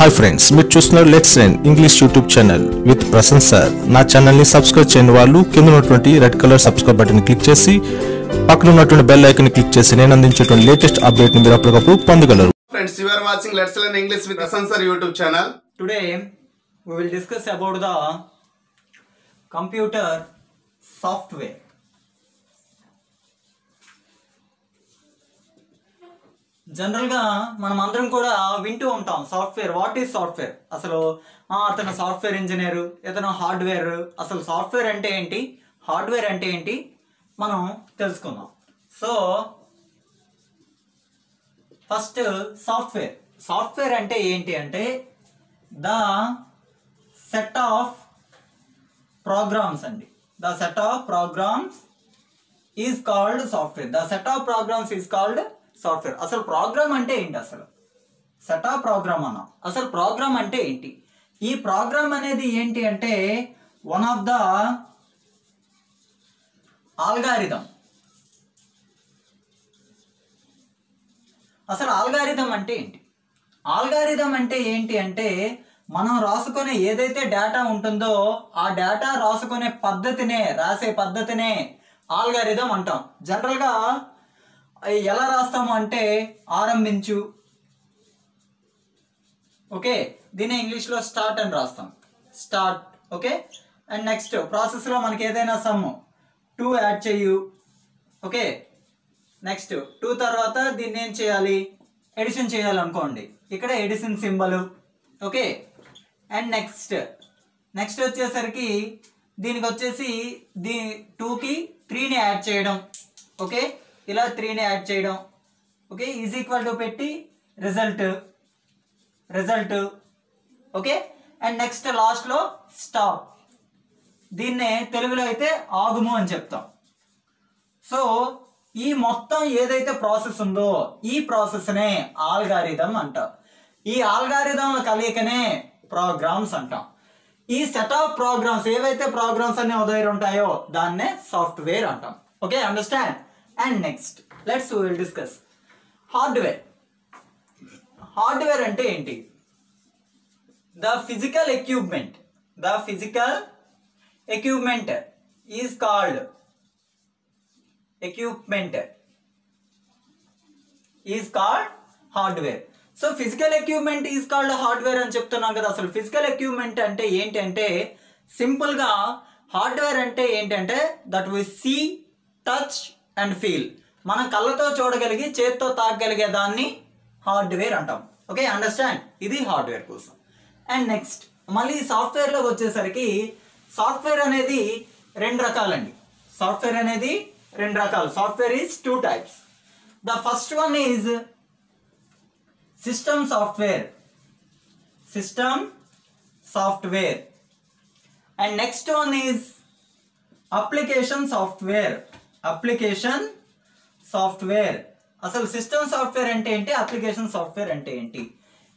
Hi friends, మీరు చూస్తున్నారు let's learn English YouTube channel with Prasan sir. నా ఛానల్ని సబ్స్క్రైబ్ చేయని వాళ్ళు కింద ఉన్నటువంటి red colour subscribe button click చేసి పక్కన ఉన్నటువంటి బెల్ ఐకాన్ క్లిక్ చేసి నేను అందించేటువంటి లేటెస్ట్ అప్డేట్ని మీరు అప్పటికప్పుడు పొందగలరు. Friends, you are watching Let's Learn English with Prasan Sir YouTube channel. Today we will discuss about the computer software. జనరల్గా మనం అందరం కూడా వింటూ ఉంటాం సాఫ్ట్వేర్. What is software? అసలు అతను సాఫ్ట్వేర్ ఇంజనీరు, ఇతను హార్డ్వేర్. అసలు సాఫ్ట్వేర్ అంటే ఏంటి, హార్డ్వేర్ అంటే ఏంటి మనం తెలుసుకుందాం. సో ఫస్ట్ సాఫ్ట్వేర్ అంటే ఏంటి అంటే ద సెట్ ఆఫ్ ప్రోగ్రామ్స్ అండి. The set of programs is called software. The set of programs is called software. అసలు ప్రోగ్రామ్ అంటే ఏంటి? అసలు సెట్ ఆఫ్ ప్రోగ్రామ్ అన్నాం. అసలు ప్రోగ్రామ్ అంటే ఏంటి? ఈ ప్రోగ్రామ్ అనేది ఏంటి అంటే వన్ ఆఫ్ ద ఆల్గారిథం. అసలు ఆల్గారిథం అంటే ఏంటి? ఆల్గారిథం అంటే ఏంటి అంటే మనం రాసుకునే ఏదైతే డేటా ఉంటుందో ఆ డేటా రాసుకునే పద్ధతినే, రాసే పద్ధతినే ఆల్గారిథం అంటాం. జనరల్గా ఎలా రాస్తాము అంటే ఆరంభించు, ఓకే, దీన్ని ఇంగ్లీష్లో స్టార్ట్ అని రాస్తాం, స్టార్ట్, ఓకే. అండ్ నెక్స్ట్ ప్రాసెస్లో మనకి ఏదైనా సమ్ 2 యాడ్ చేయు, ఓకే. నెక్స్ట్ 2 తర్వాత దీన్ని ఏం చేయాలి, ఎడిషన్ చేయాలనుకోండి, ఇక్కడ addition symbol, okay. And next వచ్చేసరికి దీనికి వచ్చేసి 2కి 3ని యాడ్ చేయడం, ఓకే. ఇలా 3ని యాడ్ చేయడం, ఓకే, ఈజ్ ఈక్వల్ టు పెట్టి రిజల్ట్, ఓకే. అండ్ నెక్స్ట్ లాస్ట్లో స్టాప్. దీన్నే తెలుగులో అయితే ఆగుము అని చెప్తాం. సో ఈ మొత్తం ఏదైతే ప్రాసెస్ ఉందో ఈ ప్రాసెస్నే ఆల్గారిథం అంటాం. ఈ ఆల్గారిథంల కలయికనే ప్రోగ్రామ్స్ అంటాం. ఈ సెట్ ఆఫ్ ప్రోగ్రామ్స్ ఏవైతే ప్రోగ్రామ్స్ అనే ఉదయం ఉంటాయో దాన్నే సాఫ్ట్వేర్ అంటాం. Okay, understand? And next will discuss hardware. Hardware అంటే ఏంటి? The physical equipment is called hardware. So physical equipment is called hardware అని చెప్తున్నాం కదా. అసలు ఫిజికల్ ఎక్విప్మెంట్ అంటే ఏంటి అంటే సింపుల్గా హార్డ్వేర్ అంటే ఏంటంటే that we see, touch and feel. మనం కళ్ళతో చూడగలిగి చేత్తో తాకగలిగే దాన్ని హార్డ్వేర్ అంటాం. Okay, understand? ఇది హార్డ్వేర్ కోసం. అండ్ నెక్స్ట్ మళ్ళీ సాఫ్ట్వేర్లోకి వచ్చేసరికి సాఫ్ట్వేర్ అనేది 2 రకాలండి. Software is 2 types. The first one is system software and next one is application software. అసలు సిస్టమ్ సాఫ్ట్వేర్ అంటే ఏంటి, అప్లికేషన్ సాఫ్ట్వేర్ అంటే ఏంటి?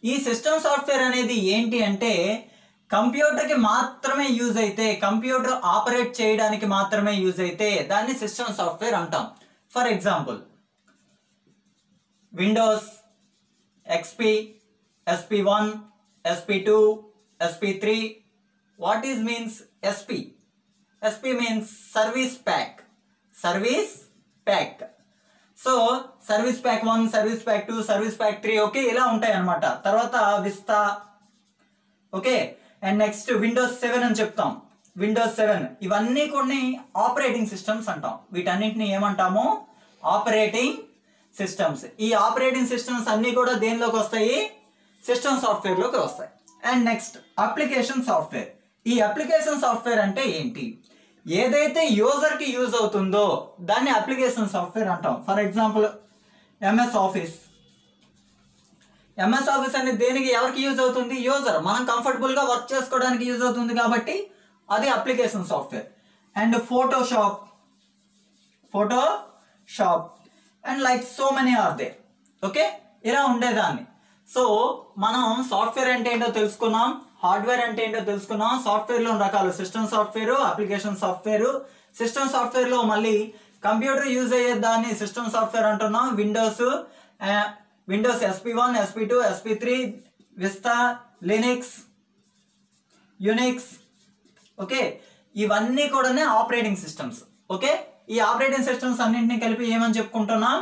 ఈ సిస్టమ్ సాఫ్ట్వేర్ అనేది ఏంటి అంటే కంప్యూటర్కి మాత్రమే యూజ్ అయితే, కంప్యూటర్ ఆపరేట్ చేయడానికి మాత్రమే యూజ్ అయితే దాన్ని సిస్టమ్ సాఫ్ట్వేర్ అంటాం. For example Windows, XP, SP1, SP2, SP3. What is means SP? SP means service pack. So service pack 1, service pack 2, service pack 3, okay, ఇలా ఉంటాయి అన్నమాట. తర్వాత Vista, okay. And next Windows 7 అని చెప్తాం. Windows 7 ఇవన్నీ కొన్ని operating systems అంటాం. వీటన్నింటిని ఏమంటాము? Operating systems. ఈ ఆపరేటింగ్ సిస్టమ్స్ అన్నీ కూడా దేనిలోకి వస్తాయి? సిస్టమ్ సాఫ్ట్వేర్లోకి వస్తాయి. And next application software. ఈ అప్లికేషన్ సాఫ్ట్వేర్ అంటే ఏంటి? ఏదైతే యూజర్కి యూజ్ అవుతుందో దాన్ని అప్లికేషన్ సాఫ్ట్వేర్ అంటాం. ఫర్ ఎగ్జాంపుల్ ఎంఎస్ ఆఫీస్ అనేది దేనికి, ఎవరికి యూజ్ అవుతుంది? యూజర్. మనం కంఫర్టబుల్గా వర్క్ చేసుకోవడానికి యూజ్ అవుతుంది కాబట్టి అది application software. And Photoshop and like so many are they, okay, ఇలా ఉండేదాన్ని. సో మనం సాఫ్ట్వేర్ అంటే ఏంటో తెలుసుకున్నాం, హార్డ్వేర్ అంటే ఏంటో తెలుసుకున్నాం. సాఫ్ట్వేర్లో రకాలు system software, application software. System సాఫ్ట్వేర్లో మళ్ళీ కంప్యూటర్ యూజ్ అయ్యే దాన్ని సిస్టమ్ సాఫ్ట్వేర్ అంటున్నాం. Windows SP1, SP2, SP3, Vista, Linux, Unix, okay, ఇవన్నీ కూడా ఆపరేటింగ్ సిస్టమ్స్. ఓకే, ఈ ఆపరేటింగ్ సిస్టమ్స్ అన్నింటినీ కలిపి ఏమని చెప్పుకుంటున్నాం?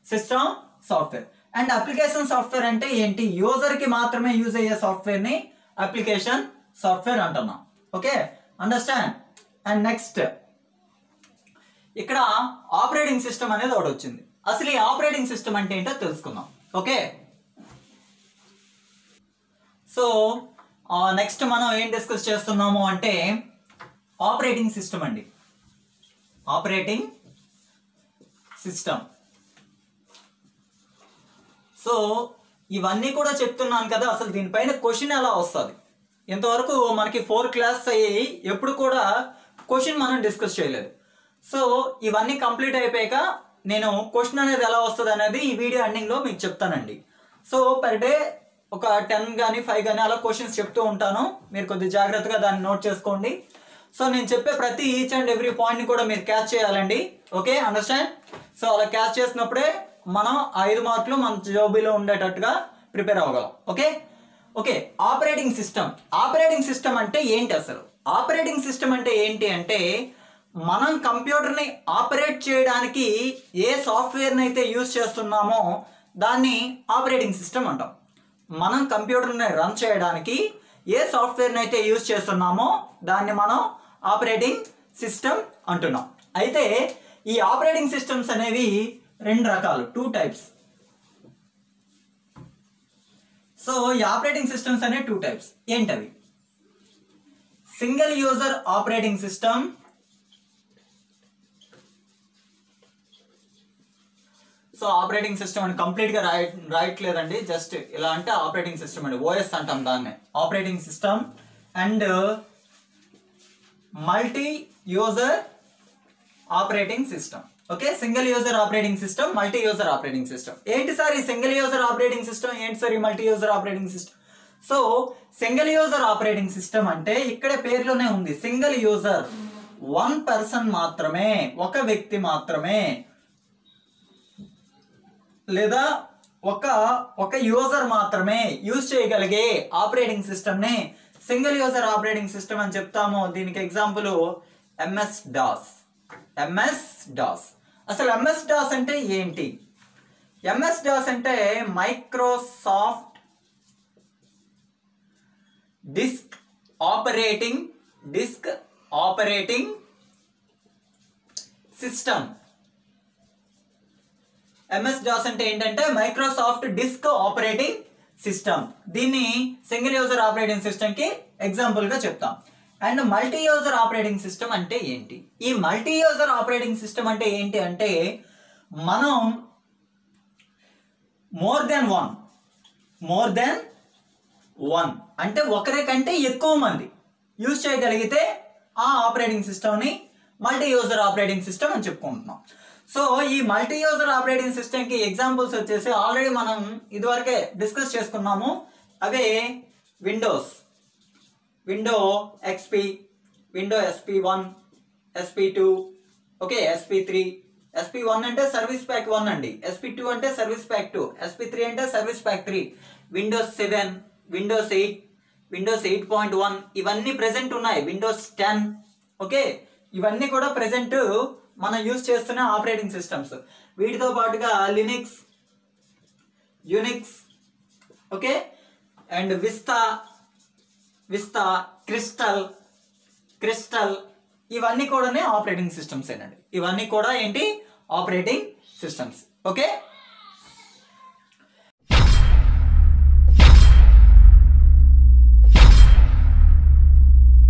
System software. And application software అంటే ఏంటి? యూజర్కి మాత్రమే యూజ్ అయ్యే సాఫ్ట్వేర్ని అప్లికేషన్ సాఫ్ట్వేర్ అంటున్నాం. Okay, understand. అండ్ నెక్స్ట్ ఇక్కడ ఆపరేటింగ్ సిస్టమ్ అనేది ఒకటి వచ్చింది. అసలు ఈ ఆపరేటింగ్ సిస్టమ్ అంటే ఏంటో తెలుసుకుందాం. ఓకే, సో నెక్స్ట్ మనం ఏం డిస్కస్ చేస్తున్నాము అంటే ఆపరేటింగ్ సిస్టమ్ అండి. Operating system. సో ఇవన్నీ కూడా చెప్తున్నాను కదా, అసలు దీనిపైన క్వశ్చన్ ఎలా వస్తుంది? ఇంతవరకు మనకి 4 క్లాస్ అయ్యి ఎప్పుడు కూడా క్వశ్చన్ మనం డిస్కస్ చేయలేదు. సో ఇవన్నీ కంప్లీట్ అయిపోయాక నేను క్వశ్చన్ అనేది ఎలా వస్తుంది అనేది ఈ వీడియో ఎండింగ్లో మీకు చెప్తానండి. సో పర్ డే ఒక 10 కానీ 5 కానీ అలా క్వశ్చన్స్ చెప్తూ ఉంటాను. మీరు కొద్దిగా జాగ్రత్తగా దాన్ని నోట్ చేసుకోండి. సో నేను చెప్పే ప్రతి ఈచ్ అండ్ ఎవ్రీ పాయింట్ని కూడా మీరు క్యాచ్ చేయాలండి. Okay, understand. సో అలా క్యాచ్ చేసినప్పుడే మనం 5 మార్కులు మన జాబీలో ఉండేటట్టుగా ప్రిపేర్ అవ్వగలం. Okay okay operating system. Operating system అంటే ఏంటి అసలు? ఆపరేటింగ్ సిస్టమ్ అంటే ఏంటి అంటే మనం కంప్యూటర్ని ఆపరేట్ చేయడానికి ఏ సాఫ్ట్వేర్ని అయితే యూజ్ చేస్తున్నామో దాన్ని ఆపరేటింగ్ సిస్టమ్ అంటాం. మనం కంప్యూటర్ని రన్ చేయడానికి ఏ సాఫ్ట్వేర్ని అయితే యూజ్ చేస్తున్నామో దాన్ని మనం ఆపరేటింగ్ సిస్టమ్ అంటున్నాం. అయితే ఈ ఆపరేటింగ్ సిస్టమ్స్ అనేవి 2 రకాలు, 2 టైప్స్. సో ఈ ఆపరేటింగ్ సిస్టమ్స్ అనే 2 టైప్స్. ఏంటవి? Single user operating system, so operating system అని కంప్లీట్గా రాయట్లేదండి, జస్ట్ ఇలా అంటే ఆపరేటింగ్ సిస్టమ్ అండి, ఓఎస్ అంటాం దాన్ని, operating system. And multi user operating system. Okay, single user operating system, multi user operating system. ఏంటి సార్ ఈ సింగిల్ యూజర్ ఆపరేటింగ్ సిస్టమ్, ఏంటి సార్ ఈ multi user operating system? So single user operating system అంటే ఇక్కడ పేరులోనే ఉంది, single user, 1 person మాత్రమే, ఒక వ్యక్తి మాత్రమే, లేదా ఒక యూజర్ మాత్రమే యూజ్ చేయగలిగే ఆపరేటింగ్ సిస్టమ్ని సింగిల్ యూజర్ ఆపరేటింగ్ సిస్టమ్ అని చెప్తాము. దీనికి example MS DOS. MS DOS. అసలు MS DOS అంటే ఏంటి? MS DOS అంటే Microsoft disc operating system. MS DOS అంటే ఏంటంటే మైక్రోసాఫ్ట్ డిస్క్ ఆపరేటింగ్ సిస్టమ్. దీన్ని సింగిల్ యూజర్ ఆపరేటింగ్ సిస్టమ్కి ఎగ్జాంపుల్గా చెప్తాం. And multi user operating system అంటే ఏంటి? ఈ మల్టీ యూజర్ ఆపరేటింగ్ సిస్టమ్ అంటే ఏంటి అంటే మనం మోర్ దెన్ వన్ అంటే ఒకరికంటే ఎక్కువ మంది యూజ్ చేయగలిగితే ఆ ఆపరేటింగ్ సిస్టమ్ని మల్టీ యూజర్ ఆపరేటింగ్ సిస్టమ్ అని చెప్పుకుంటున్నాం. సో ఈ మల్టీ యూజర్ ఆపరేటింగ్ సిస్టమ్కి ఎగ్జాంపుల్స్ వచ్చేసి ఆల్రెడీ మనం ఇదివరకే డిస్కస్ చేసుకున్నాము. అవే window XP, window SP1, SP2, okay, SP3. SP1 అంటే సర్వీస్ ప్యాక్ 1 అండి, SP2 అంటే సర్వీస్ ప్యాక్ 2, SP3 అంటే service pack 3, Windows 7, Windows 8, Windows 8.1 ఇవన్నీ ప్రెజెంట్ ఉన్నాయి, విండోస్ 10. ఓకే, ఇవన్నీ కూడా ప్రెజెంట్ మనం యూజ్ చేస్తున్న ఆపరేటింగ్ సిస్టమ్స్. వీటితో పాటుగా Linux, Unix, okay, and Vista, crystal ఇవన్నీ కూడా ఆపరేటింగ్ సిస్టమ్స్ ఏనండి. ఇవన్నీ కూడా ఏంటి? Operating systems. ఓకే,